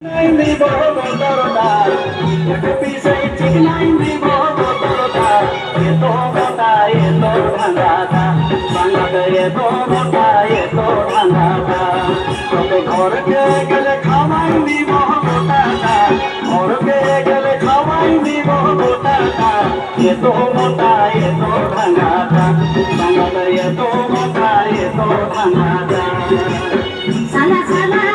Nine দিব বতরটা একটু পিছাই ঠিক নাইন দিব বতরটা এত মোটা এত ভাঙাটা ভাঙাটা এত মোটা এত ভাঙাটা তবে ঘরকে গেলে খাওয়াই দিব মোটাটা ঘরকে গেলে খাওয়াই দিব মোটাটা এত মোটা এত ভাঙাটা ভাঙাটা এত মোটা এত ভাঙাটা সালা সালা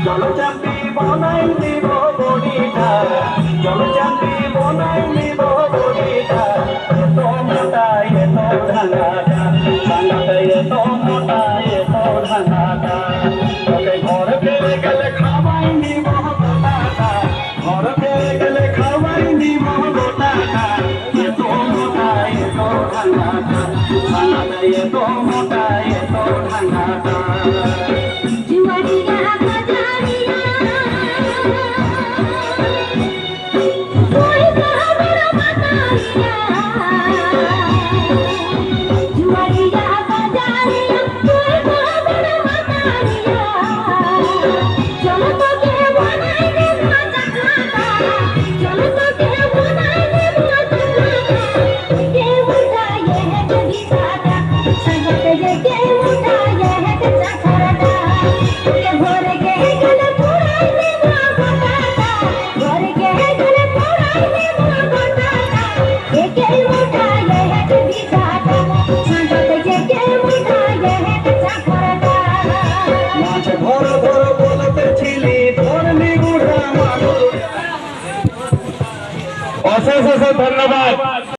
চলো চাপি বনাই দিব বড়িটা চলো চাপি বনাই দিব বড়িটা এত মোটা এত ভাঙাটা ভাঙাটা এত মোটা এত ভাঙাটা তবে ঘর পেয়ে গেলে খাওয়াই দিব গোটাটা ঘর পেয়ে গেলে খাওয়াই দিব গোটাটা এত মোটা এত ভাঙাটা ভাঙাটা এত মোটা এত ভাঙাটা অশেষ অশেষ ধন্যবাদ।